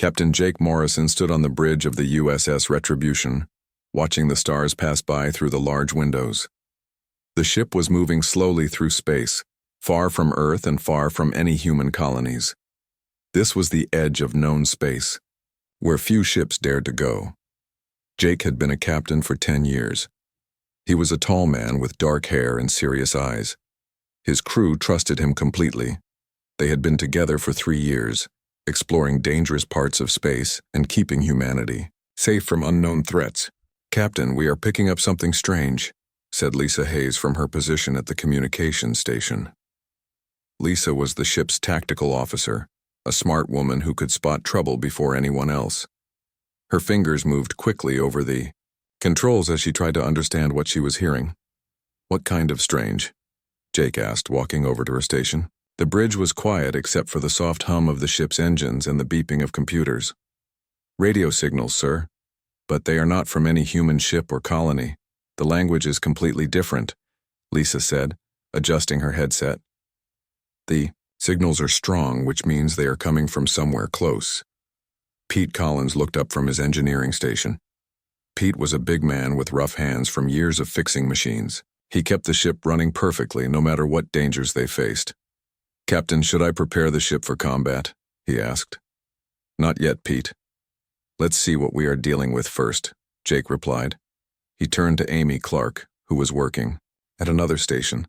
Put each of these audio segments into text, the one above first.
Captain Jake Morrison stood on the bridge of the USS Retribution, watching the stars pass by through the large windows. The ship was moving slowly through space, far from Earth and far from any human colonies. This was the edge of known space, where few ships dared to go. Jake had been a captain for 10 years. He was a tall man with dark hair and serious eyes. His crew trusted him completely. They had been together for 3 years, exploring dangerous parts of space and keeping humanity safe from unknown threats. "Captain, we are picking up something strange," said Lisa Hayes from her position at the communications station. Lisa was the ship's tactical officer, a smart woman who could spot trouble before anyone else. Her fingers moved quickly over the controls as she tried to understand what she was hearing. "What kind of strange?" Jake asked, walking over to her station. The bridge was quiet except for the soft hum of the ship's engines and the beeping of computers. "Radio signals, sir. But they are not from any human ship or colony. The language is completely different," Lisa said, adjusting her headset. "The signals are strong, which means they are coming from somewhere close." Pete Collins looked up from his engineering station. Pete was a big man with rough hands from years of fixing machines. He kept the ship running perfectly no matter what dangers they faced. "Captain, should I prepare the ship for combat?" he asked. "Not yet, Pete. Let's see what we are dealing with first," Jake replied. He turned to Amy Clark, who was working at another station.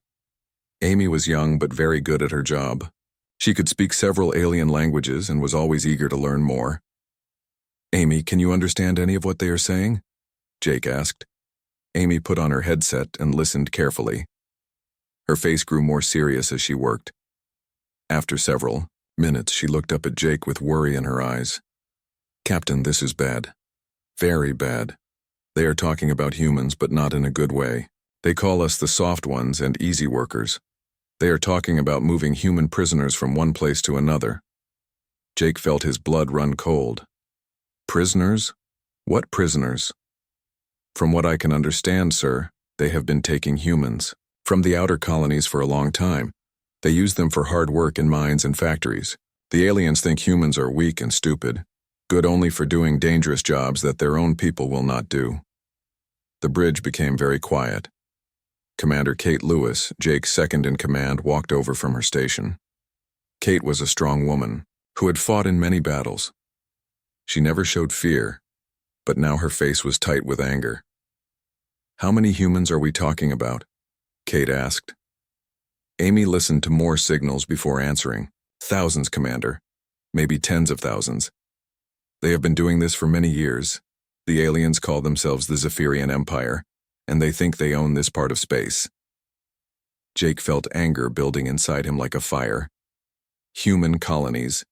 Amy was young but very good at her job. She could speak several alien languages and was always eager to learn more. "Amy, can you understand any of what they are saying?" Jake asked. Amy put on her headset and listened carefully. Her face grew more serious as she worked. After several minutes, she looked up at Jake with worry in her eyes. "Captain, this is bad. Very bad. They are talking about humans, but not in a good way. They call us the soft ones and easy workers. They are talking about moving human prisoners from one place to another." Jake felt his blood run cold. "Prisoners? What prisoners?" "From what I can understand, sir, they have been taking humans from the outer colonies for a long time. They use them for hard work in mines and factories. The aliens think humans are weak and stupid, good only for doing dangerous jobs that their own people will not do." The bridge became very quiet. Commander Kate Lewis, Jake's second-in-command, walked over from her station. Kate was a strong woman who had fought in many battles. She never showed fear, but now her face was tight with anger. "How many humans are we talking about?" Kate asked. Amy listened to more signals before answering. "Thousands, Commander. Maybe tens of thousands. They have been doing this for many years. The aliens call themselves the Zephyrian Empire, and they think they own this part of space." Jake felt anger building inside him like a fire. Human colonies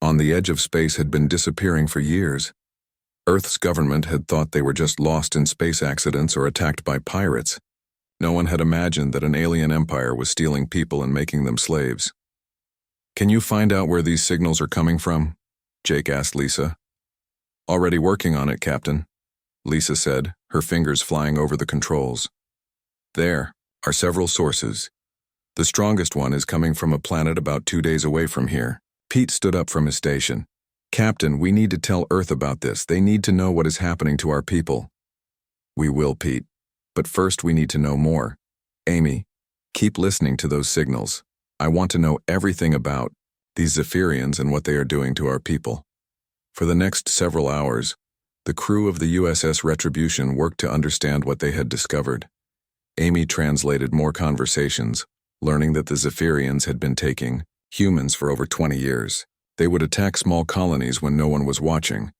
on the edge of space had been disappearing for years. Earth's government had thought they were just lost in space accidents or attacked by pirates. No one had imagined that an alien empire was stealing people and making them slaves. "Can you find out where these signals are coming from?" Jake asked Lisa. "Already working on it, Captain," Lisa said, her fingers flying over the controls. "There are several sources. The strongest one is coming from a planet about 2 days away from here." Pete stood up from his station. "Captain, we need to tell Earth about this. They need to know what is happening to our people." "We will, Pete. But first we need to know more. Amy, keep listening to those signals. I want to know everything about these Zephyrians and what they are doing to our people." For the next several hours, the crew of the USS Retribution worked to understand what they had discovered. Amy translated more conversations, learning that the Zephyrians had been taking humans for over 20 years. They would attack small colonies when no one was watching,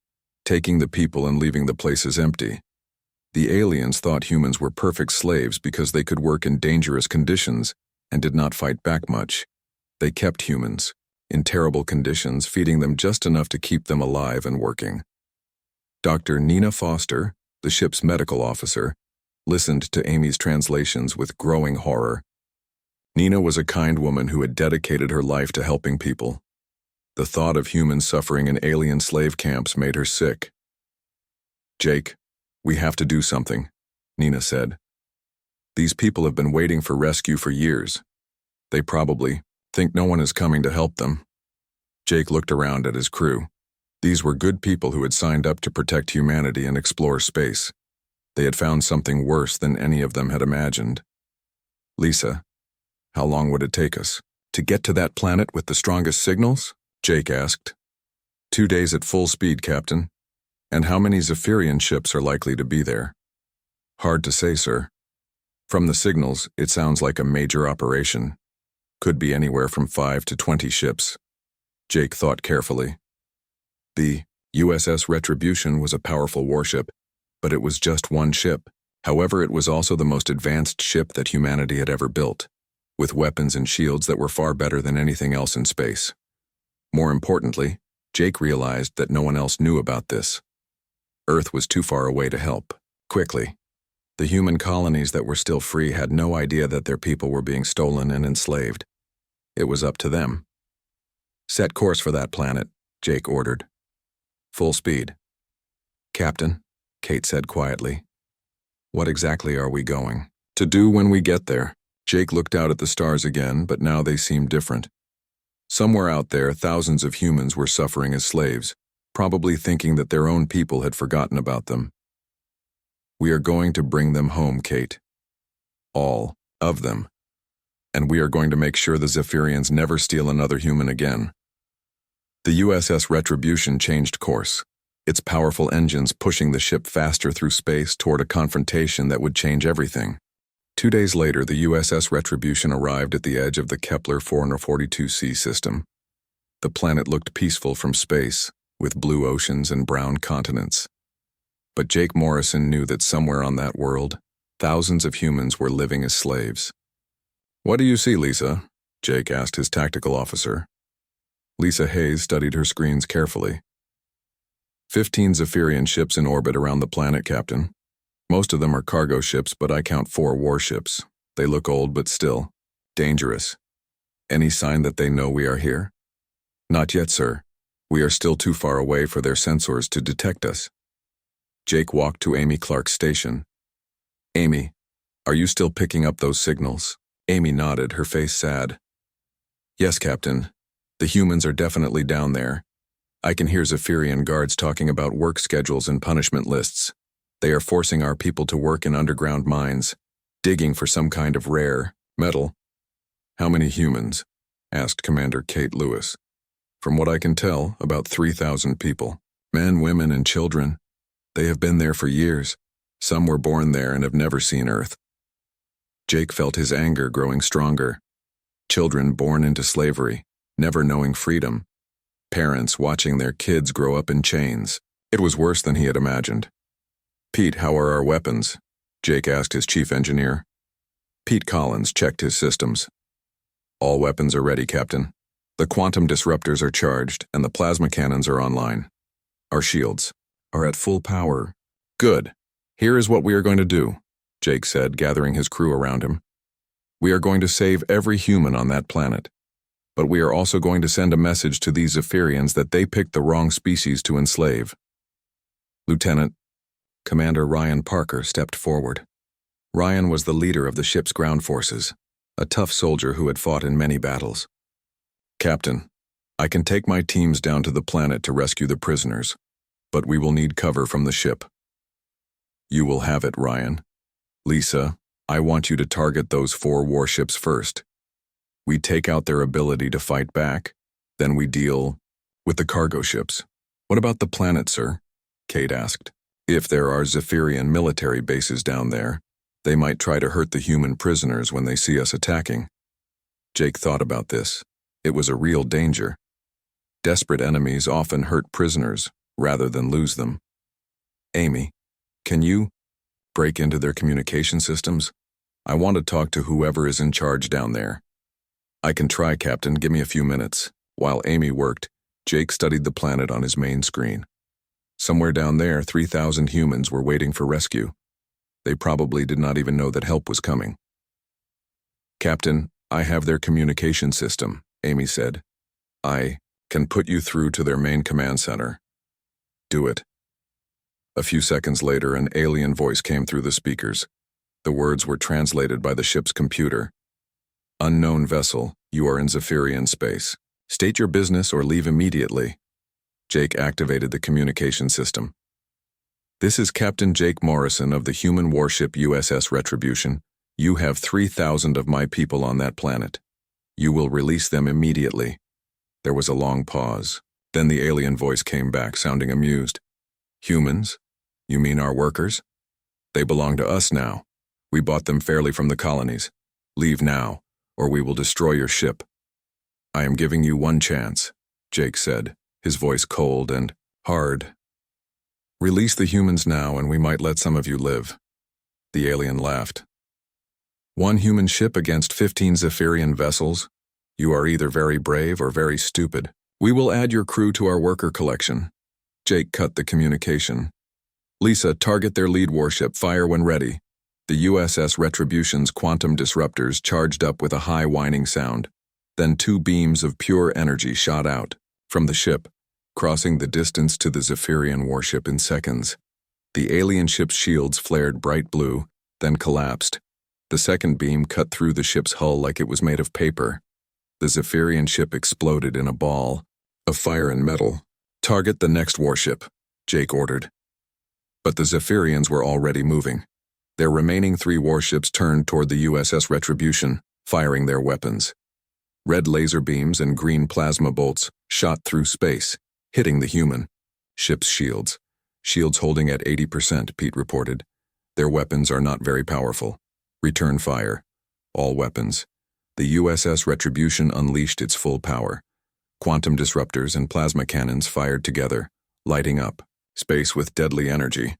taking the people and leaving the places empty. The aliens thought humans were perfect slaves because they could work in dangerous conditions and did not fight back much. They kept humans in terrible conditions, feeding them just enough to keep them alive and working. Dr. Nina Foster, the ship's medical officer, listened to Amy's translations with growing horror. Nina was a kind woman who had dedicated her life to helping people. The thought of humans suffering in alien slave camps made her sick. "Jake, we have to do something," Nina said. "These people have been waiting for rescue for years. They probably think no one is coming to help them." Jake looked around at his crew. These were good people who had signed up to protect humanity and explore space. They had found something worse than any of them had imagined. Lisa, how long would it take us to get to that planet with the strongest signals? Jake asked. 2 days at full speed, Captain. And how many Zephyrian ships are likely to be there? Hard to say, sir. From the signals, it sounds like a major operation. Could be anywhere from 5 to 20 ships. Jake thought carefully. The USS Retribution was a powerful warship, but it was just one ship. However, it was also the most advanced ship that humanity had ever built, with weapons and shields that were far better than anything else in space. More importantly, Jake realized that no one else knew about this. Earth was too far away to help. Quickly, the human colonies that were still free had no idea that their people were being stolen and enslaved. It was up to them. Set course for that planet, Jake ordered. Full speed. Captain, Kate said quietly. What exactly are we going to do when we get there? Jake looked out at the stars again, but now they seemed different. Somewhere out there, thousands of humans were suffering as slaves, probably thinking that their own people had forgotten about them. We are going to bring them home, Kate. All of them. And we are going to make sure the Zephyrians never steal another human again. The USS Retribution changed course, its powerful engines pushing the ship faster through space toward a confrontation that would change everything. 2 days later, the USS Retribution arrived at the edge of the Kepler 442c system. The planet looked peaceful from space, with blue oceans and brown continents. But Jake Morrison knew that somewhere on that world, thousands of humans were living as slaves. What do you see, Lisa? Jake asked his tactical officer. Lisa Hayes studied her screens carefully. 15 Zephyrian ships in orbit around the planet, Captain. Most of them are cargo ships, but I count 4 warships. They look old, but still dangerous. Any sign that they know we are here? Not yet, sir. We are still too far away for their sensors to detect us. Jake walked to Amy Clark's station. Amy, are you still picking up those signals? Amy nodded, her face sad. Yes, Captain. The humans are definitely down there. I can hear Zephyrian guards talking about work schedules and punishment lists. They are forcing our people to work in underground mines, digging for some kind of rare metal. How many humans? Asked Commander Kate Lewis. From what I can tell, about 3,000 people. Men, women, and children. They have been there for years. Some were born there and have never seen Earth. Jake felt his anger growing stronger. Children born into slavery, never knowing freedom. Parents watching their kids grow up in chains. It was worse than he had imagined. Pete, how are our weapons? Jake asked his chief engineer. Pete Collins checked his systems. All weapons are ready, Captain. The quantum disruptors are charged and the plasma cannons are online. Our shields are at full power. Good. Here is what we are going to do, Jake said, gathering his crew around him. We are going to save every human on that planet. But we are also going to send a message to these Zephyrians that they picked the wrong species to enslave. Lieutenant, Commander Ryan Parker stepped forward. Ryan was the leader of the ship's ground forces, a tough soldier who had fought in many battles. Captain, I can take my teams down to the planet to rescue the prisoners, but we will need cover from the ship. You will have it, Ryan. Lisa, I want you to target those 4 warships first. We take out their ability to fight back, then we deal with the cargo ships. What about the planet, sir? Kate asked. If there are Zephyrian military bases down there, they might try to hurt the human prisoners when they see us attacking. Jake thought about this. It was a real danger. Desperate enemies often hurt prisoners rather than lose them. Amy, can you break into their communication systems? I want to talk to whoever is in charge down there. I can try, Captain. Give me a few minutes. While Amy worked, Jake studied the planet on his main screen. Somewhere down there, 3,000 humans were waiting for rescue. They probably did not even know that help was coming. Captain, I have their communication system, Amy said. I can put you through to their main command center. Do it. A few seconds later, an alien voice came through the speakers. The words were translated by the ship's computer. Unknown vessel, you are in Zephyrian space. State your business or leave immediately. Jake activated the communication system. "This is Captain Jake Morrison of the human warship USS Retribution. You have 3,000 of my people on that planet. You will release them immediately." There was a long pause. Then the alien voice came back, sounding amused. "Humans? You mean our workers? They belong to us now. We bought them fairly from the colonies. Leave now, or we will destroy your ship." "I am giving you one chance," Jake said, his voice cold and hard. "Release the humans now, and we might let some of you live." The alien laughed. "One human ship against 15 Zephyrian vessels? You are either very brave or very stupid. We will add your crew to our worker collection." Jake cut the communication. "Lisa, target their lead warship. Fire when ready." The USS Retribution's quantum disruptors charged up with a high whining sound. Then 2 beams of pure energy shot out from the ship, crossing the distance to the Zephyrian warship in seconds. The alien ship's shields flared bright blue, then collapsed. The second beam cut through the ship's hull like it was made of paper. The Zephyrian ship exploded in a ball of fire and metal. "Target the next warship," Jake ordered. But the Zephyrians were already moving. Their remaining 3 warships turned toward the USS Retribution, firing their weapons. Red laser beams and green plasma bolts shot through space, hitting the human ship's shields. "Shields holding at 80%, Pete reported. Their weapons are not very powerful. Return fire. All weapons." The USS Retribution unleashed its full power. Quantum disruptors and plasma cannons fired together, lighting up space with deadly energy.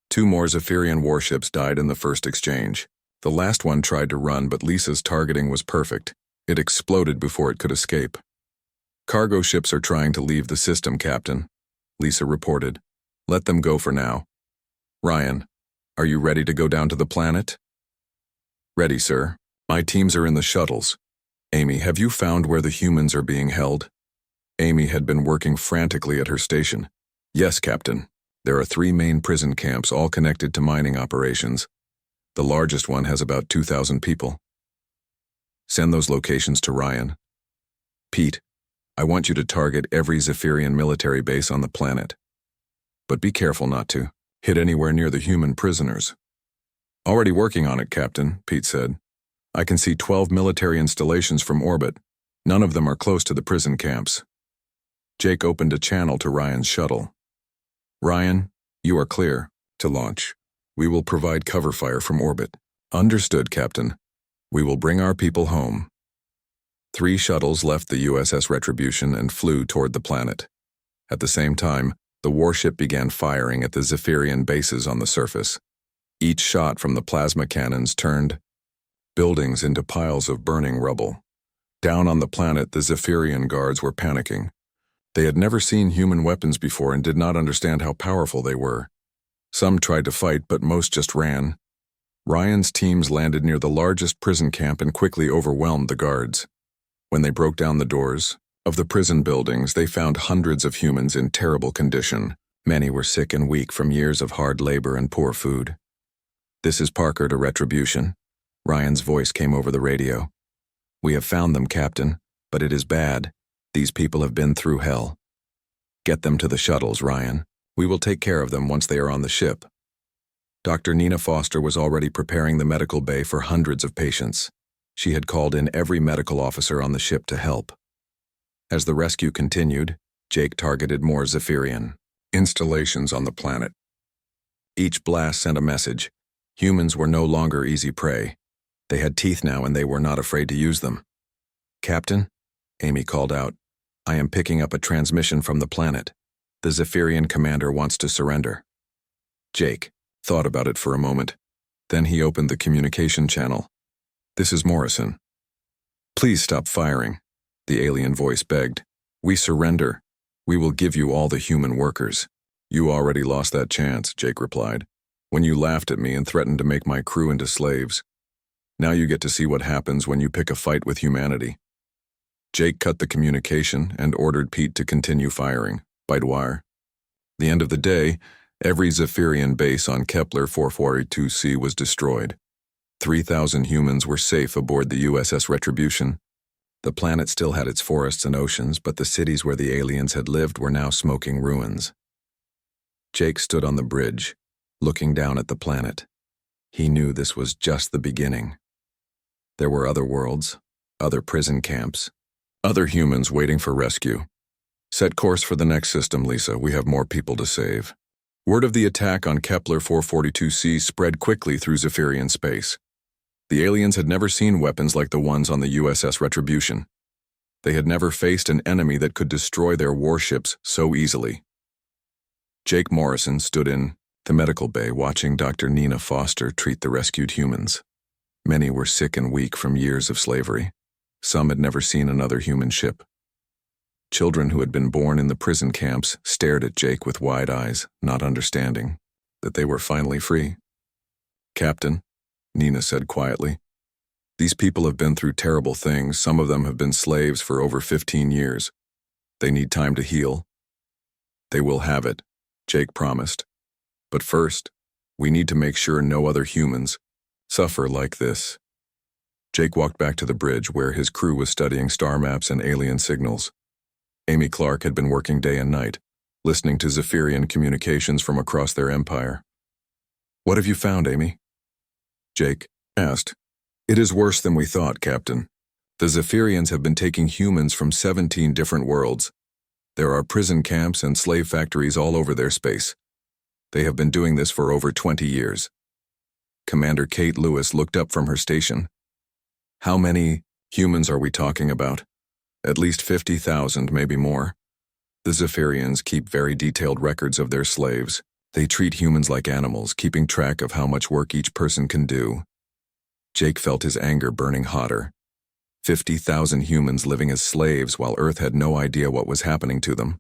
2 more Zephyrian warships died in the first exchange. The last one tried to run, but Lisa's targeting was perfect. It exploded before it could escape. "Cargo ships are trying to leave the system, Captain," Lisa reported. "Let them go for now. Ryan, are you ready to go down to the planet?" "Ready, sir. My teams are in the shuttles." "Amy, have you found where the humans are being held?" Amy had been working frantically at her station. "Yes, Captain. There are 3 main prison camps, all connected to mining operations. The largest one has about 2,000 people. Send those locations to Ryan. Pete, I want you to target every Zephyrian military base on the planet. But be careful not to hit anywhere near the human prisoners." "Already working on it, Captain," Pete said. "I can see 12 military installations from orbit. None of them are close to the prison camps." Jake opened a channel to Ryan's shuttle. "Ryan, you are clear to launch. We will provide cover fire from orbit." "Understood, Captain. We will bring our people home." 3 shuttles left the USS Retribution and flew toward the planet. At the same time, the warship began firing at the Zephyrian bases on the surface. Each shot from the plasma cannons turned buildings into piles of burning rubble. Down on the planet, the Zephyrian guards were panicking. They had never seen human weapons before and did not understand how powerful they were. Some tried to fight, but most just ran. Ryan's teams landed near the largest prison camp and quickly overwhelmed the guards. When they broke down the doors of the prison buildings, they found hundreds of humans in terrible condition. Many were sick and weak from years of hard labor and poor food. "This is Parker to Retribution." Ryan's voice came over the radio. "We have found them, Captain, but it is bad. These people have been through hell. Get them to the shuttles, Ryan. We will take care of them once they are on the ship." Dr. Nina Foster was already preparing the medical bay for hundreds of patients. She had called in every medical officer on the ship to help. As the rescue continued, Jake targeted more Zephyrian installations on the planet. Each blast sent a message. Humans were no longer easy prey. They had teeth now, and they were not afraid to use them. "Captain," Amy called out, "I am picking up a transmission from the planet. The Zephyrian commander wants to surrender." Jake thought about it for a moment. Then he opened the communication channel. "This is Morrison." "Please stop firing," the alien voice begged. "We surrender. We will give you all the human workers." "You already lost that chance," Jake replied, "when you laughed at me and threatened to make my crew into slaves. Now you get to see what happens when you pick a fight with humanity." Jake cut the communication and ordered Pete to continue firing, by wire. The end of the day, every Zephyrian base on Kepler 442c was destroyed. 3,000 humans were safe aboard the USS Retribution. The planet still had its forests and oceans, but the cities where the aliens had lived were now smoking ruins. Jake stood on the bridge, looking down at the planet. He knew this was just the beginning. There were other worlds, other prison camps, other humans waiting for rescue. Set course for the next system, Lisa. We have more people to save. Word of the attack on Kepler 442c spread quickly through Zephyrian space. The aliens had never seen weapons like the ones on the USS Retribution. They had never faced an enemy that could destroy their warships so easily. Jake Morrison stood in the medical bay watching Dr. Nina Foster treat the rescued humans. Many were sick and weak from years of slavery. Some had never seen another human ship. Children who had been born in the prison camps stared at Jake with wide eyes, not understanding that they were finally free. "Captain," Nina said quietly, "these people have been through terrible things. Some of them have been slaves for over 15 years. They need time to heal." "They will have it," Jake promised. "But first, we need to make sure no other humans suffer like this." Jake walked back to the bridge where his crew was studying star maps and alien signals. Amy Clark had been working day and night, listening to Zephyrian communications from across their empire. "What have you found, Amy?" Jake asked. "It is worse than we thought, Captain. The Zephyrians have been taking humans from 17 different worlds. There are prison camps and slave factories all over their space. They have been doing this for over 20 years. Commander Kate Lewis looked up from her station. "How many humans are we talking about?" "At least 50,000, maybe more. The Zephyrians keep very detailed records of their slaves. They treat humans like animals, keeping track of how much work each person can do." Jake felt his anger burning hotter. 50,000 humans living as slaves while Earth had no idea what was happening to them.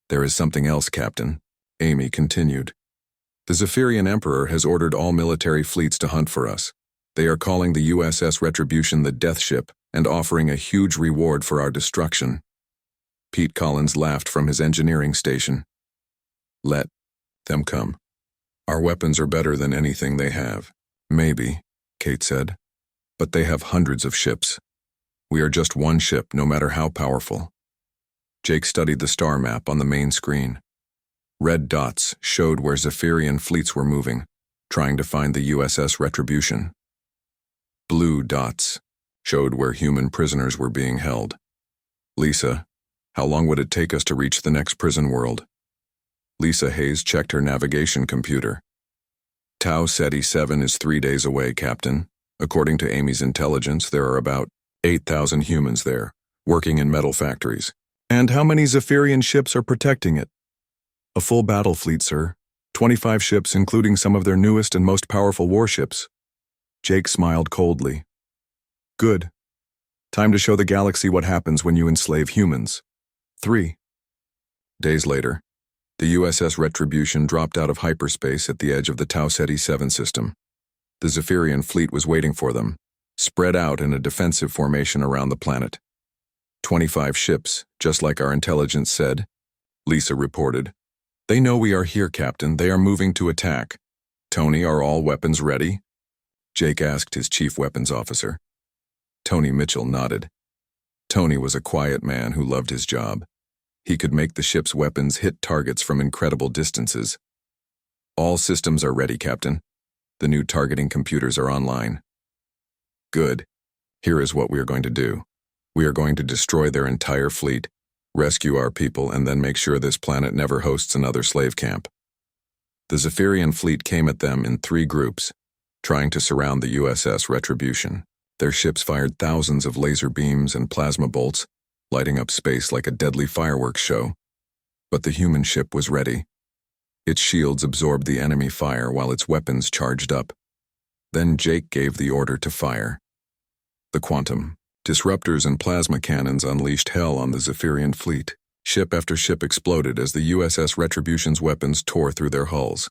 "There is something else, Captain," Amy continued. "The Zephyrian Emperor has ordered all military fleets to hunt for us. They are calling the USS Retribution the Death Ship and offering a huge reward for our destruction." Pete Collins laughed from his engineering station. "Let them come. Our weapons are better than anything they have." "Maybe," Kate said, "but they have hundreds of ships. We are just one ship, no matter how powerful." Jake studied the star map on the main screen. Red dots showed where Zephyrian fleets were moving, trying to find the USS Retribution. Blue dots showed where human prisoners were being held. "Lisa, how long would it take us to reach the next prison world?" Lisa Hayes checked her navigation computer. "Tau Ceti 7 is 3 days away, Captain. According to Amy's intelligence, there are about 8,000 humans there, working in metal factories." "And how many Zephyrian ships are protecting it?" "A full battle fleet, sir. 25 ships, including some of their newest and most powerful warships." Jake smiled coldly. "Good. Time to show the galaxy what happens when you enslave humans." 3 days later, the USS Retribution dropped out of hyperspace at the edge of the Tau Ceti 7 system. The Zephyrian fleet was waiting for them, spread out in a defensive formation around the planet. 25 ships, just like our intelligence said, Lisa reported. "They know we are here, Captain. They are moving to attack." "Tony, are all weapons ready?" Jake asked his chief weapons officer. Tony Mitchell nodded. Tony was a quiet man who loved his job. He could make the ship's weapons hit targets from incredible distances. "All systems are ready, Captain. The new targeting computers are online." "Good. Here is what we are going to do. We are going to destroy their entire fleet, rescue our people, and then make sure this planet never hosts another slave camp." The Zephyrian fleet came at them in 3 groups, trying to surround the USS Retribution. Their ships fired thousands of laser beams and plasma bolts, lighting up space like a deadly fireworks show. But the human ship was ready. Its shields absorbed the enemy fire while its weapons charged up. Then Jake gave the order to fire. The quantum disruptors and plasma cannons unleashed hell on the Zephyrian fleet. Ship after ship exploded as the USS Retribution's weapons tore through their hulls.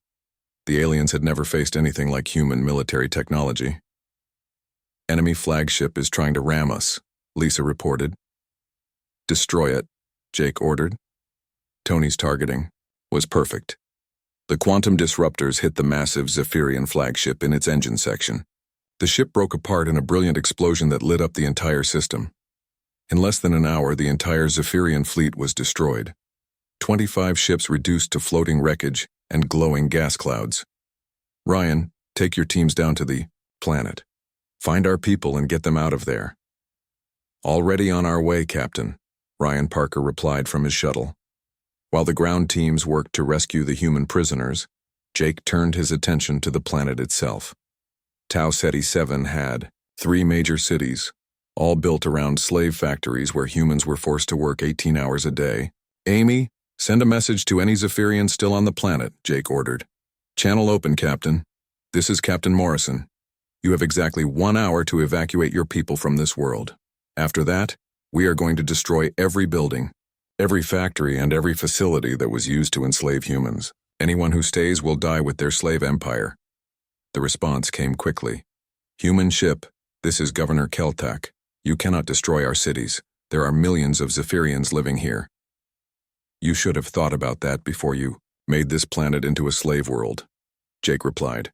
The aliens had never faced anything like human military technology. "Enemy flagship is trying to ram us," Lisa reported. "Destroy it," Jake ordered. Tony's targeting was perfect. The quantum disruptors hit the massive Zephyrian flagship in its engine section. The ship broke apart in a brilliant explosion that lit up the entire system. In less than an hour, the entire Zephyrian fleet was destroyed. 25 ships reduced to floating wreckage and glowing gas clouds. Ryan, take your teams down to the planet. Find our people and get them out of there. Already on our way, Captain, Ryan Parker replied from his shuttle. While the ground teams worked to rescue the human prisoners, Jake turned his attention to the planet itself. Tau Ceti 7 had 3 major cities, all built around slave factories where humans were forced to work 18 hours a day. Amy, send a message to any Zephyrians still on the planet, Jake ordered. Channel open, Captain. This is Captain Morrison. You have exactly 1 hour to evacuate your people from this world. After that, we are going to destroy every building, every factory, and every facility that was used to enslave humans. Anyone who stays will die with their slave empire. The response came quickly. Human ship, this is Governor Keltak. You cannot destroy our cities. There are millions of Zephyrians living here. You should have thought about that before you made this planet into a slave world, Jake replied.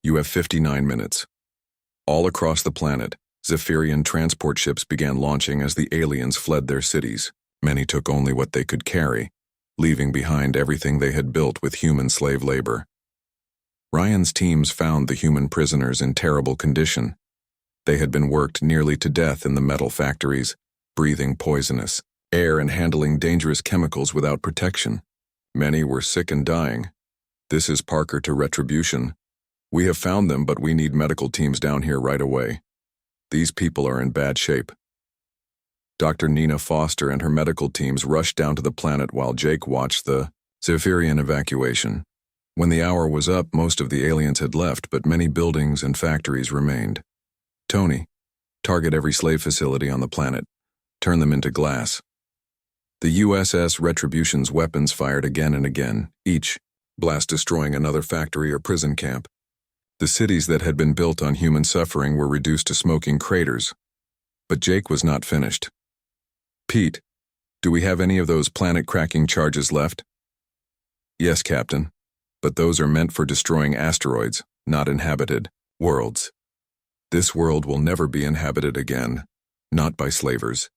You have 59 minutes. All across the planet, Zephyrian transport ships began launching as the aliens fled their cities. Many took only what they could carry, leaving behind everything they had built with human slave labor. Ryan's teams found the human prisoners in terrible condition. They had been worked nearly to death in the metal factories, breathing poisonous air and handling dangerous chemicals without protection. Many were sick and dying. This is Parker to Retribution. We have found them, but we need medical teams down here right away. These people are in bad shape. Dr. Nina Foster and her medical teams rushed down to the planet while Jake watched the Zephyrian evacuation. When the hour was up, most of the aliens had left, but many buildings and factories remained. Tony, target every slave facility on the planet. Turn them into glass. The USS Retribution's weapons fired again and again, each blast destroying another factory or prison camp. The cities that had been built on human suffering were reduced to smoking craters. But Jake was not finished. Pete, do we have any of those planet-cracking charges left? Yes, Captain, but those are meant for destroying asteroids, not inhabited worlds. This world will never be inhabited again, not by slavers.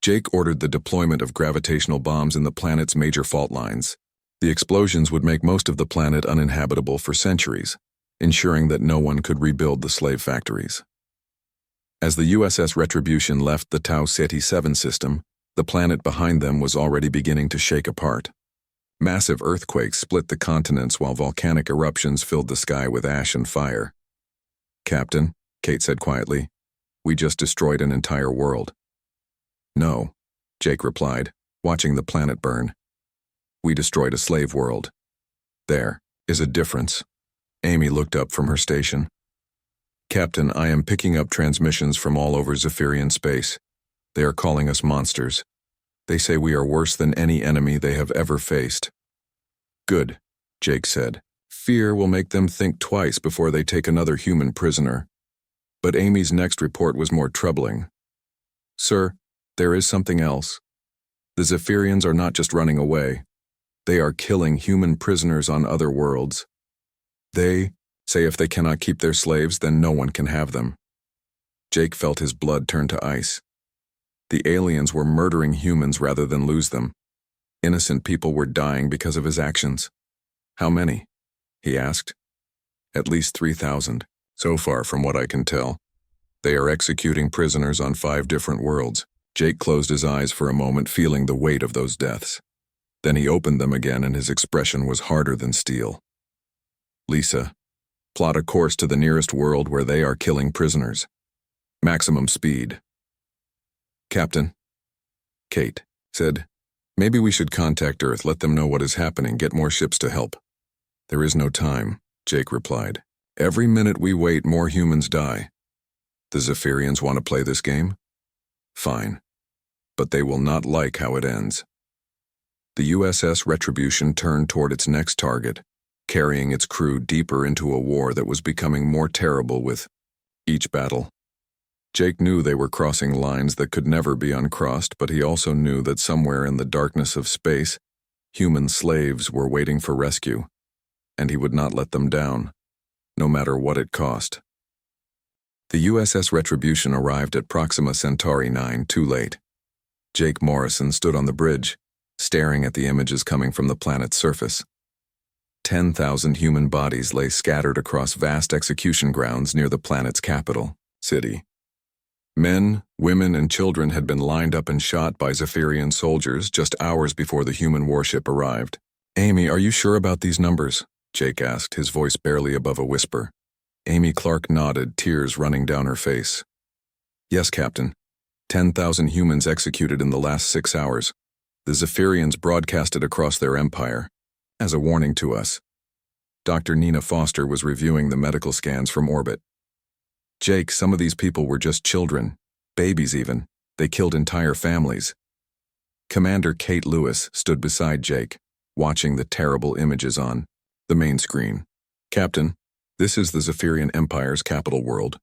Jake ordered the deployment of gravitational bombs in the planet's major fault lines. The explosions would make most of the planet uninhabitable for centuries, ensuring that no one could rebuild the slave factories. As the USS Retribution left the Tau Ceti 7 system, the planet behind them was already beginning to shake apart. Massive earthquakes split the continents while volcanic eruptions filled the sky with ash and fire. Captain, Kate said quietly, we just destroyed an entire world. No, Jake replied, watching the planet burn. We destroyed a slave world. There is a difference. Amy looked up from her station. Captain, I am picking up transmissions from all over Zephyrian space. They are calling us monsters. They say we are worse than any enemy they have ever faced. Good, Jake said. Fear will make them think twice before they take another human prisoner. But Amy's next report was more troubling. Sir, there is something else. The Zephyrians are not just running away. They are killing human prisoners on other worlds. They say if they cannot keep their slaves, then no one can have them. Jake felt his blood turn to ice. The aliens were murdering humans rather than lose them. Innocent people were dying because of his actions. How many? He asked. At least 3,000, so far from what I can tell. They are executing prisoners on 5 different worlds. Jake closed his eyes for a moment, feeling the weight of those deaths. Then he opened them again, and his expression was harder than steel. Lisa, plot a course to the nearest world where they are killing prisoners. Maximum speed. Captain, Kate said, maybe we should contact Earth, let them know what is happening, get more ships to help. There is no time, Jake replied. Every minute we wait, more humans die. The Zephyrians want to play this game? Fine. But they will not like how it ends. The USS Retribution turned toward its next target, carrying its crew deeper into a war that was becoming more terrible with each battle. Jake knew they were crossing lines that could never be uncrossed, but he also knew that somewhere in the darkness of space, human slaves were waiting for rescue, and he would not let them down, no matter what it cost. The USS Retribution arrived at Proxima Centauri 9 too late. Jake Morrison stood on the bridge, staring at the images coming from the planet's surface. 10,000 human bodies lay scattered across vast execution grounds near the planet's capital, city. Men, women, and children had been lined up and shot by Zephyrian soldiers just hours before the human warship arrived. "Amy, are you sure about these numbers?" Jake asked, his voice barely above a whisper. Amy Clark nodded, tears running down her face. "Yes, Captain. 10,000 humans executed in the last 6 hours. The Zephyrians broadcasted across their empire, as a warning to us." Dr. Nina Foster was reviewing the medical scans from orbit. "Jake, some of these people were just children, babies even. They killed entire families." Commander Kate Lewis stood beside Jake, watching the terrible images on the main screen. "Captain, this is the Zephyrian Empire's capital world.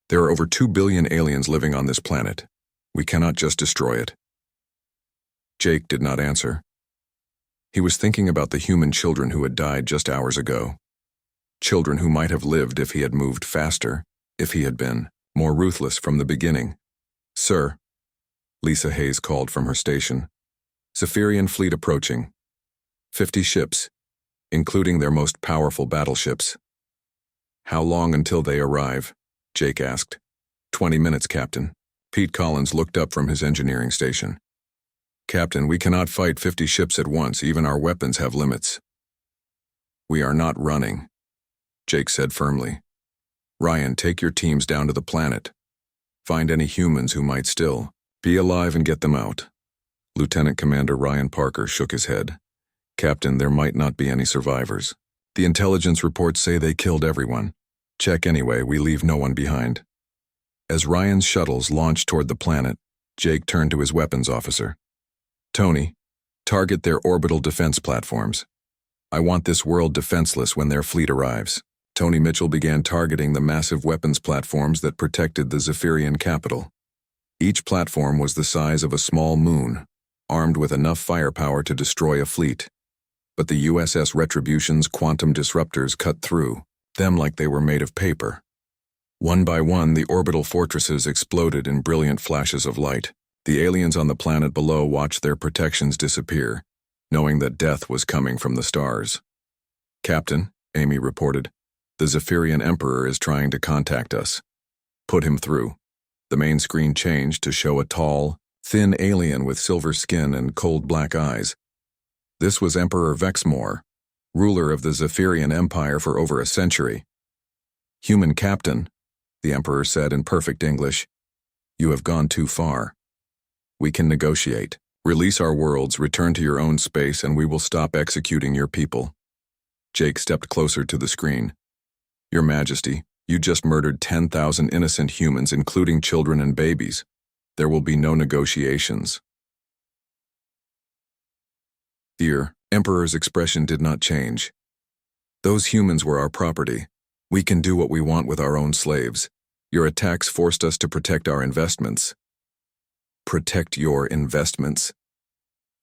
There are over 2 billion aliens living on this planet. We cannot just destroy it." Jake did not answer. He was thinking about the human children who had died just hours ago. Children who might have lived if he had moved faster, if he had been more ruthless from the beginning. "Sir," Lisa Hayes called from her station. "Zephyrian fleet approaching. 50 ships, including their most powerful battleships." "How long until they arrive?" Jake asked. 20 minutes, Captain." Pete Collins looked up from his engineering station. "Captain, we cannot fight 50 ships at once. Even our weapons have limits." "We are not running," Jake said firmly. "Ryan, take your teams down to the planet. Find any humans who might still be alive and get them out." Lieutenant Commander Ryan Parker shook his head. "Captain, there might not be any survivors. The intelligence reports say they killed everyone. Check anyway, we leave no one behind." As Ryan's shuttles launched toward the planet, Jake turned to his weapons officer. "Tony, target their orbital defense platforms. I want this world defenseless when their fleet arrives." Tony Mitchell began targeting the massive weapons platforms that protected the Zephyrian capital. Each platform was the size of a small moon, armed with enough firepower to destroy a fleet. But the USS Retribution's quantum disruptors cut through them like they were made of paper. One by one, the orbital fortresses exploded in brilliant flashes of light. The aliens on the planet below watched their protections disappear, knowing that death was coming from the stars. "Captain," Amy reported, "the Zephyrian Emperor is trying to contact us." "Put him through." The main screen changed to show a tall, thin alien with silver skin and cold black eyes. This was Emperor Vexmore, ruler of the Zephyrian Empire for over a century. "Human Captain," the Emperor said in perfect English, "you have gone too far. We can negotiate. Release our worlds, return to your own space, and we will stop executing your people." Jake stepped closer to the screen. "Your Majesty, you just murdered 10,000 innocent humans, including children and babies. There will be no negotiations." The Emperor's expression did not change. "Those humans were our property. We can do what we want with our own slaves. Your attacks forced us to protect our investments." "Protect your investments?"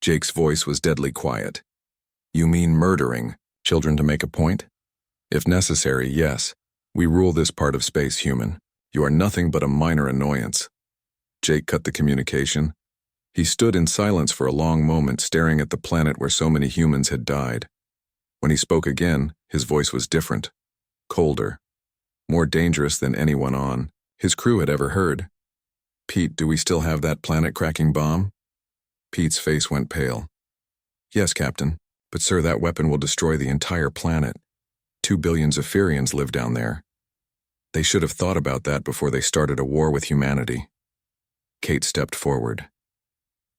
Jake's voice was deadly quiet. "You mean murdering children to make a point?" "If necessary, yes. We rule this part of space, human. You are nothing but a minor annoyance." Jake cut the communication. He stood in silence for a long moment, staring at the planet where so many humans had died. When he spoke again, his voice was different, colder, more dangerous than anyone on his crew had ever heard. "Pete, do we still have that planet-cracking bomb?" Pete's face went pale. "Yes, Captain. But sir, that weapon will destroy the entire planet. 2 billion Zephyrians live down there. They should have thought about that before they started a war with humanity." Kate stepped forward.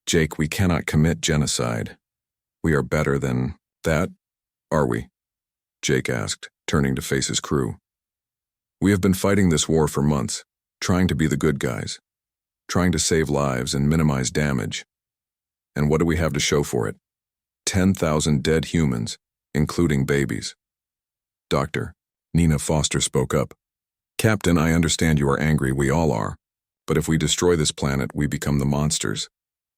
"Jake, we cannot commit genocide. We are better than that, are we?" Jake asked, turning to face his crew. "We have been fighting this war for months, trying to be the good guys, trying to save lives and minimize damage. And what do we have to show for it? 10,000 dead humans, including babies." "Doctor," Nina Foster spoke up. "Captain, I understand you are angry, we all are. But if we destroy this planet, we become the monsters.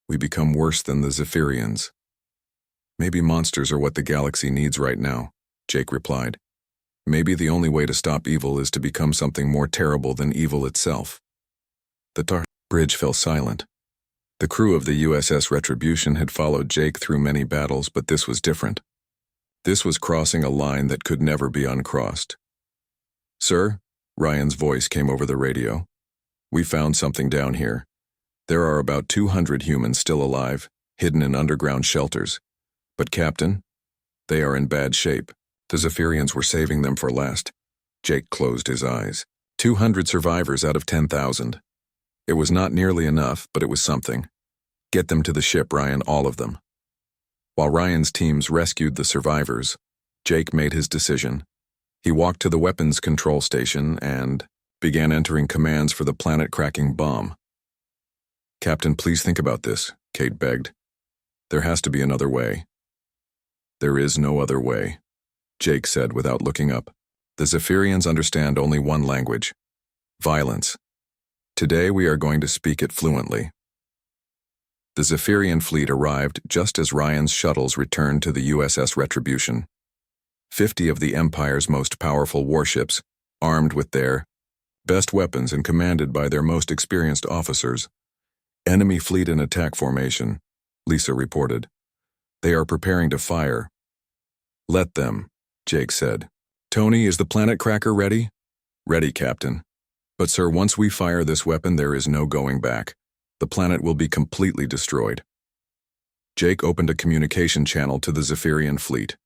We become worse than the Zephyrians." "Maybe monsters are what the galaxy needs right now," Jake replied. Maybe the only way to stop evil is to become something more terrible than evil itself. The bridge fell silent. The crew of the USS Retribution had followed Jake through many battles, but this was different. This was crossing a line that could never be uncrossed. "Sir," Ryan's voice came over the radio. "We found something down here. There are about 200 humans still alive, hidden in underground shelters. But Captain, they are in bad shape. The Zephyrians were saving them for last." Jake closed his eyes. 200 survivors out of 10,000. It was not nearly enough, but it was something. "Get them to the ship, Ryan, all of them." While Ryan's teams rescued the survivors, Jake made his decision. He walked to the weapons control station and began entering commands for the planet-cracking bomb. "Captain, please think about this," Kate begged. "There has to be another way." "There is no other way," Jake said without looking up. "The Zephyrians understand only one language: violence. Today we are going to speak it fluently." The Zephyrian fleet arrived just as Ryan's shuttles returned to the USS Retribution. 50 of the Empire's most powerful warships, armed with their best weapons and commanded by their most experienced officers. "Enemy fleet in attack formation," Lisa reported. "They are preparing to fire." "Let them," Jake said. "Tony, is the planet cracker ready?" "Ready, Captain. But sir, once we fire this weapon, there is no going back. The planet will be completely destroyed." Jake opened a communication channel to the Zephyrian fleet.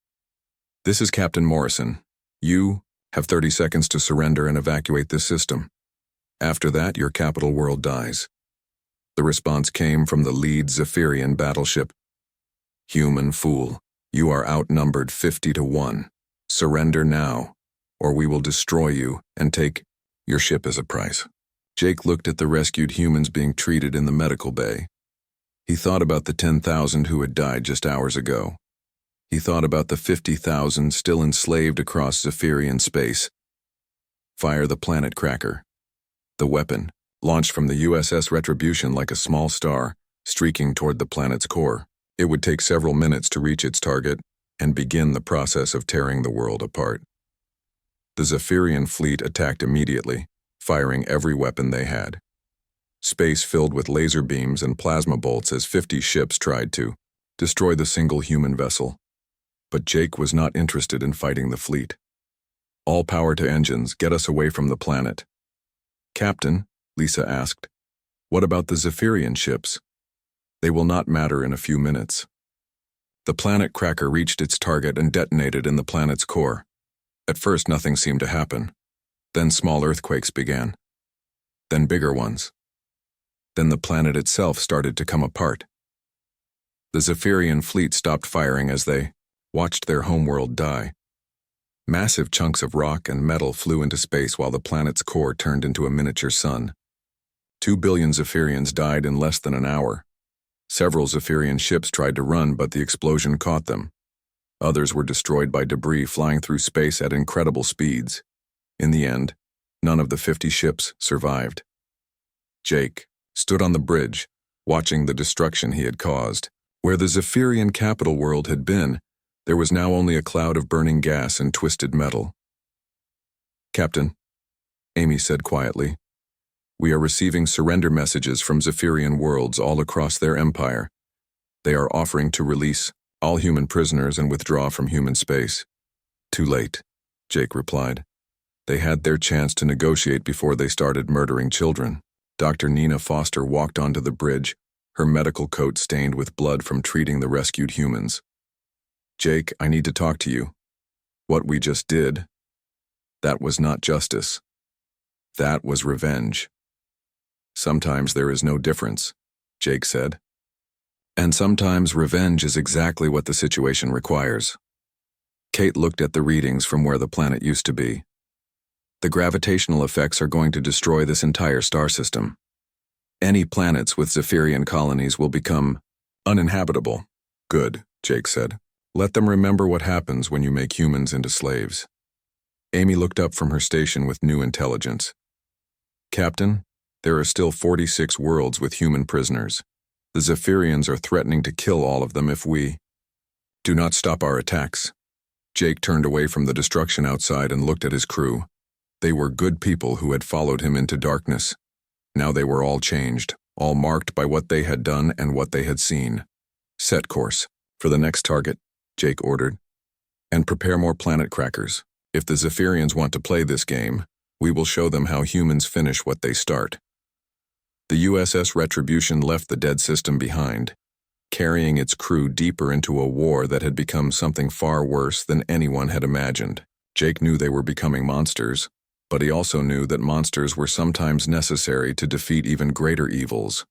"This is Captain Morrison. You have 30 seconds to surrender and evacuate this system. After that, your capital world dies." The response came from the lead Zephyrian battleship. "Human fool, you are outnumbered 50 to 1. Surrender now, or we will destroy you and take your ship as a price." Jake looked at the rescued humans being treated in the medical bay. He thought about the 10,000 who had died just hours ago. He thought about the 50,000 still enslaved across Zephyrian space. Fire the planet cracker. The weapon, launched from the USS Retribution like a small star, streaking toward the planet's core. It would take several minutes to reach its target and begin the process of tearing the world apart. The Zephyrian fleet attacked immediately, firing every weapon they had. Space filled with laser beams and plasma bolts as 50 ships tried to destroy the single human vessel. But Jake was not interested in fighting the fleet. "All power to engines, get us away from the planet." "Captain," Lisa asked, "what about the Zephyrian ships?" "They will not matter in a few minutes." The planet cracker reached its target and detonated in the planet's core. At first, nothing seemed to happen. Then small earthquakes began. Then bigger ones. Then the planet itself started to come apart. The Zephyrian fleet stopped firing as they watched their homeworld die. Massive chunks of rock and metal flew into space while the planet's core turned into a miniature sun. 2 billion Zephyrians died in less than an hour. Several Zephyrian ships tried to run, but the explosion caught them. Others were destroyed by debris flying through space at incredible speeds. In the end, none of the 50 ships survived. Jake stood on the bridge, watching the destruction he had caused. Where the Zephyrian capital world had been, there was now only a cloud of burning gas and twisted metal. "Captain," Amy said quietly, "we are receiving surrender messages from Zephyrian worlds all across their empire. They are offering to release all human prisoners and withdraw from human space." "Too late," Jake replied. "They had their chance to negotiate before they started murdering children." Dr. Nina Foster walked onto the bridge, her medical coat stained with blood from treating the rescued humans. "Jake, I need to talk to you. What we just did, that was not justice. That was revenge." "Sometimes there is no difference," Jake said. "And sometimes revenge is exactly what the situation requires." Kate looked at the readings from where the planet used to be. "The gravitational effects are going to destroy this entire star system. Any planets with Zephyrian colonies will become uninhabitable." "Good," Jake said. "Let them remember what happens when you make humans into slaves." Amy looked up from her station with new intelligence. "Captain, there are still 46 worlds with human prisoners. The Zephyrians are threatening to kill all of them if we do not stop our attacks." Jake turned away from the destruction outside and looked at his crew. They were good people who had followed him into darkness. Now they were all changed, all marked by what they had done and what they had seen. Set course for the next target, Jake ordered. And prepare more planet crackers. If the Zephyrians want to play this game, we will show them how humans finish what they start. The USS Retribution left the dead system behind, carrying its crew deeper into a war that had become something far worse than anyone had imagined. Jake knew they were becoming monsters, but he also knew that monsters were sometimes necessary to defeat even greater evils.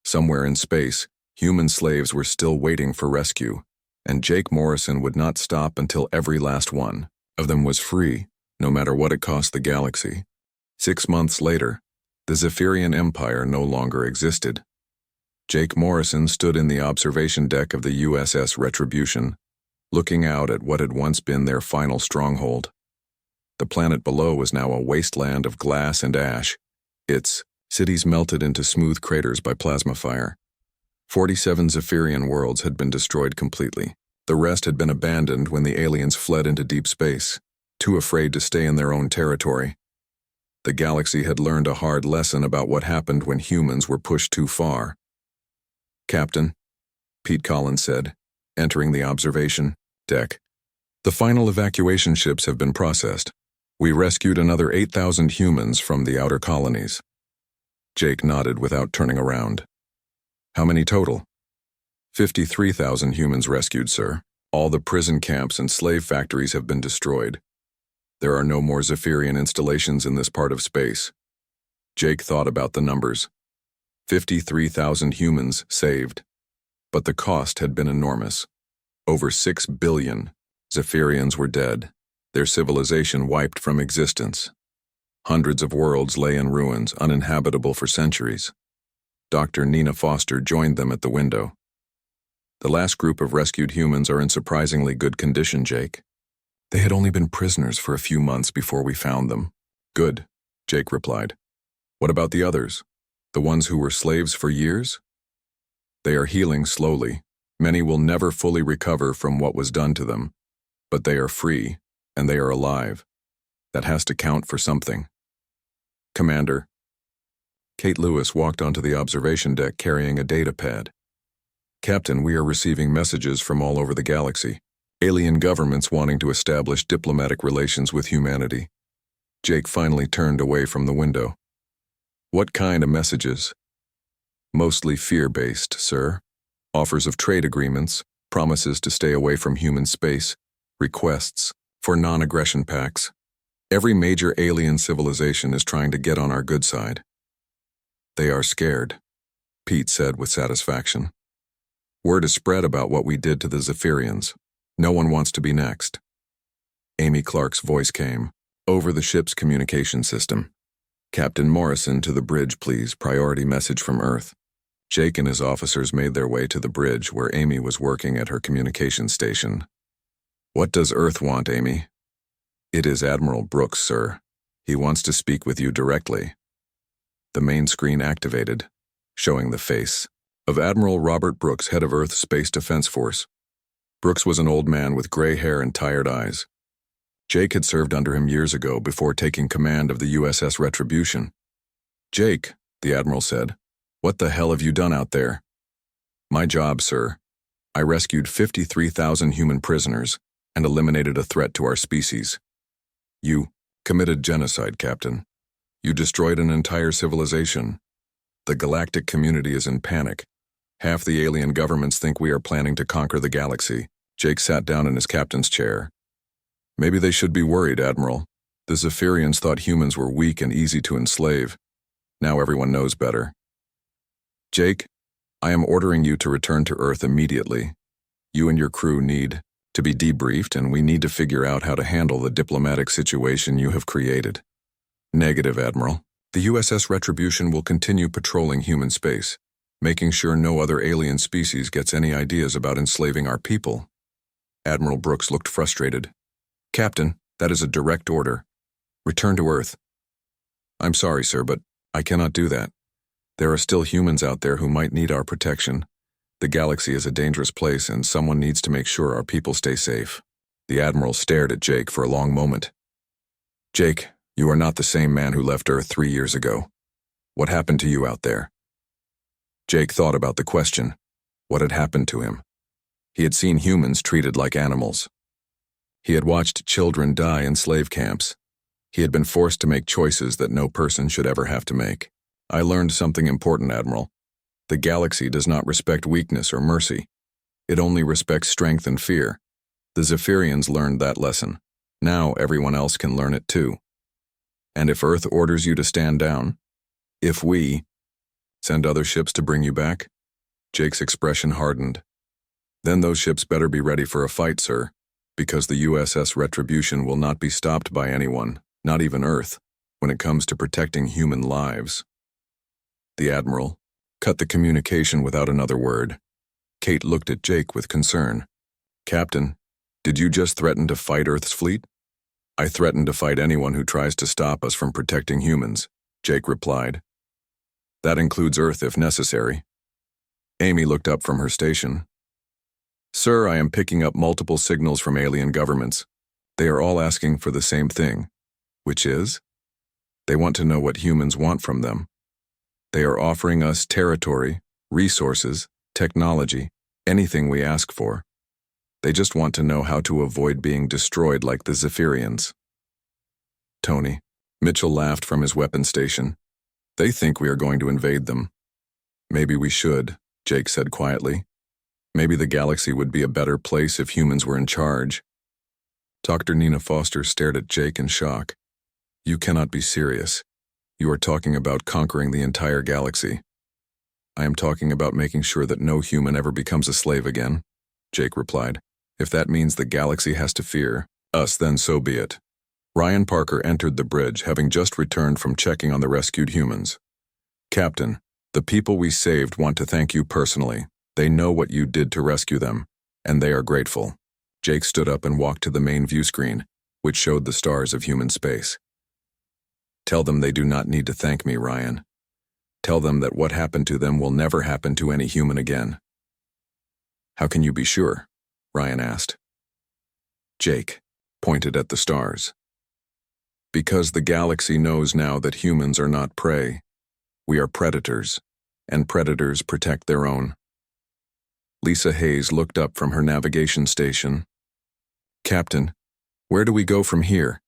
Somewhere in space, human slaves were still waiting for rescue, and Jake Morrison would not stop until every last one of them was free, no matter what it cost the galaxy. 6 months later, the Zephyrian Empire no longer existed. Jake Morrison stood in the observation deck of the USS Retribution, looking out at what had once been their final stronghold. The planet below was now a wasteland of glass and ash, its cities melted into smooth craters by plasma fire. 47 Zephyrian worlds had been destroyed completely. The rest had been abandoned when the aliens fled into deep space, too afraid to stay in their own territory. The galaxy had learned a hard lesson about what happened when humans were pushed too far. "Captain," Pete Collins said, entering the observation deck, "the final evacuation ships have been processed. We rescued another 8,000 humans from the outer colonies." Jake nodded without turning around. "How many total?" 53,000 humans rescued, sir. All the prison camps and slave factories have been destroyed. There are no more Zephyrian installations in this part of space." Jake thought about the numbers. 53,000 humans saved. But the cost had been enormous. Over 6 billion Zephyrians were dead, their civilization wiped from existence. Hundreds of worlds lay in ruins, uninhabitable for centuries. Dr. Nina Foster joined them at the window. "The last group of rescued humans are in surprisingly good condition, Jake. They had only been prisoners for a few months before we found them." "Good," Jake replied. "What about the others? The ones who were slaves for years?" "They are healing slowly. Many will never fully recover from what was done to them. But they are free, and they are alive. That has to count for something." "Commander." Kate Lewis walked onto the observation deck carrying a data pad. "Captain, we are receiving messages from all over the galaxy. Alien governments wanting to establish diplomatic relations with humanity." Jake finally turned away from the window. "What kind of messages?" "Mostly fear-based, sir. Offers of trade agreements, promises to stay away from human space, requests for non-aggression pacts. Every major alien civilization is trying to get on our good side." "They are scared," Pete said with satisfaction. "Word is spread about what we did to the Zephyrians. No one wants to be next." Amy Clark's voice came over the ship's communication system. "Captain Morrison, to the bridge, please. Priority message from Earth." Jake and his officers made their way to the bridge where Amy was working at her communication station. "What does Earth want, Amy?" "It is Admiral Brooks, sir. He wants to speak with you directly." The main screen activated, showing the face of Admiral Robert Brooks, head of Earth's Space Defense Force. Brooks was an old man with gray hair and tired eyes. Jake had served under him years ago before taking command of the USS Retribution. "Jake," the Admiral said, "what the hell have you done out there?" "My job, sir. I rescued 53,000 human prisoners and eliminated a threat to our species." "You committed genocide, Captain. You destroyed an entire civilization. The galactic community is in panic. Half the alien governments think we are planning to conquer the galaxy." Jake sat down in his captain's chair. "Maybe they should be worried, Admiral. The Zephyrians thought humans were weak and easy to enslave. Now everyone knows better." "Jake, I am ordering you to return to Earth immediately. You and your crew need to be debriefed, and we need to figure out how to handle the diplomatic situation you have created." "Negative, Admiral. The USS Retribution will continue patrolling human space, making sure no other alien species gets any ideas about enslaving our people." Admiral Brooks looked frustrated. "Captain, that is a direct order. Return to Earth." "I'm sorry, sir, but I cannot do that. There are still humans out there who might need our protection. The galaxy is a dangerous place, and someone needs to make sure our people stay safe." The Admiral stared at Jake for a long moment. Jake, you are not the same man who left Earth 3 years ago. What happened to you out there? Jake thought about the question. What had happened to him? He had seen humans treated like animals. He had watched children die in slave camps. He had been forced to make choices that no person should ever have to make. I learned something important, Admiral. The galaxy does not respect weakness or mercy. It only respects strength and fear. The Zephyrians learned that lesson. Now everyone else can learn it too. And if Earth orders you to stand down, if we send other ships to bring you back, Jake's expression hardened. Then those ships better be ready for a fight, sir, because the USS Retribution will not be stopped by anyone, not even Earth, when it comes to protecting human lives. The Admiral cut the communication without another word. Kate looked at Jake with concern. Captain, did you just threaten to fight Earth's fleet? I threaten to fight anyone who tries to stop us from protecting humans, Jake replied. That includes Earth if necessary. Amy looked up from her station. Sir, I am picking up multiple signals from alien governments. They are all asking for the same thing, which is, they want to know what humans want from them. They are offering us territory, resources, technology, anything we ask for. They just want to know how to avoid being destroyed like the Zephyrians. Tony. Mitchell laughed from his weapon station. They think we are going to invade them. Maybe we should, Jake said quietly. Maybe the galaxy would be a better place if humans were in charge. Dr. Nina Foster stared at Jake in shock. You cannot be serious. You are talking about conquering the entire galaxy. I am talking about making sure that no human ever becomes a slave again, Jake replied. If that means the galaxy has to fear us, then so be it. Ryan Parker entered the bridge, having just returned from checking on the rescued humans. Captain, the people we saved want to thank you personally. They know what you did to rescue them, and they are grateful. Jake stood up and walked to the main view screen, which showed the stars of human space. Tell them they do not need to thank me, Ryan. Tell them that what happened to them will never happen to any human again. How can you be sure? Ryan asked. Jake pointed at the stars. Because the galaxy knows now that humans are not prey. We are predators, and predators protect their own. Lisa Hayes looked up from her navigation station. Captain, where do we go from here?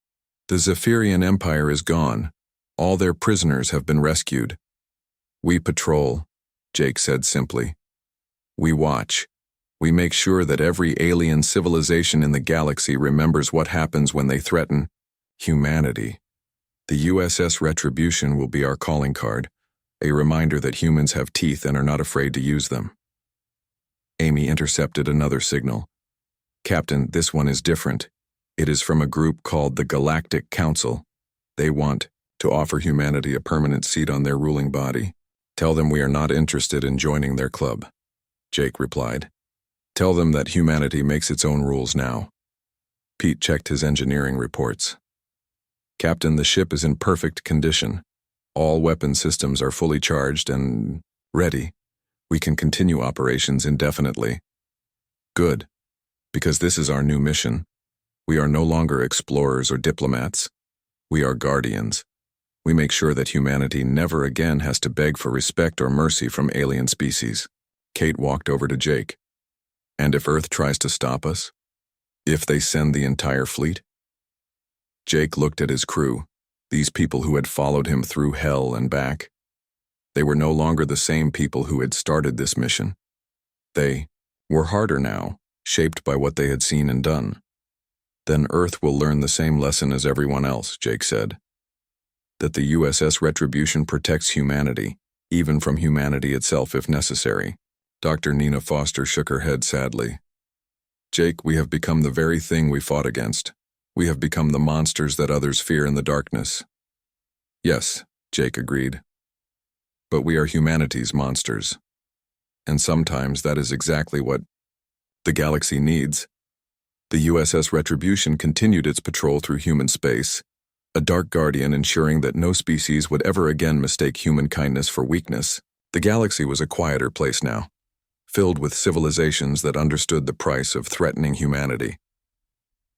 The Zephyrian Empire is gone. All their prisoners have been rescued. We patrol, Jake said simply. We watch. We make sure that every alien civilization in the galaxy remembers what happens when they threaten humanity. The USS Retribution will be our calling card, a reminder that humans have teeth and are not afraid to use them. Amy intercepted another signal. Captain, this one is different. It is from a group called the Galactic Council. They want to offer humanity a permanent seat on their ruling body. Tell them we are not interested in joining their club, Jake replied. Tell them that humanity makes its own rules now. Pete checked his engineering reports. Captain, the ship is in perfect condition. All weapon systems are fully charged and ready. We can continue operations indefinitely. Good, because this is our new mission. We are no longer explorers or diplomats. We are guardians. We make sure that humanity never again has to beg for respect or mercy from alien species. Kate walked over to Jake. And if Earth tries to stop us? If they send the entire fleet? Jake looked at his crew, these people who had followed him through hell and back. They were no longer the same people who had started this mission. They were harder now, shaped by what they had seen and done. Then Earth will learn the same lesson as everyone else, Jake said. That the USS Retribution protects humanity, even from humanity itself if necessary. Dr. Nina Foster shook her head sadly. Jake, we have become the very thing we fought against. We have become the monsters that others fear in the darkness. Yes, Jake agreed. But we are humanity's monsters. And sometimes that is exactly what the galaxy needs. The USS Retribution continued its patrol through human space, a dark guardian ensuring that no species would ever again mistake human kindness for weakness. The galaxy was a quieter place now, filled with civilizations that understood the price of threatening humanity.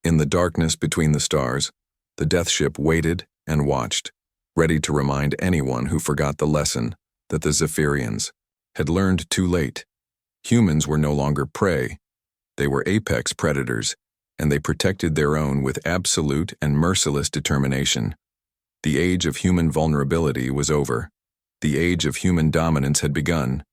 In the darkness between the stars, the death ship waited and watched, ready to remind anyone who forgot the lesson that the Zephyrians had learned too late. Humans were no longer prey. They were apex predators, and they protected their own with absolute and merciless determination. The age of human vulnerability was over. The age of human dominance had begun,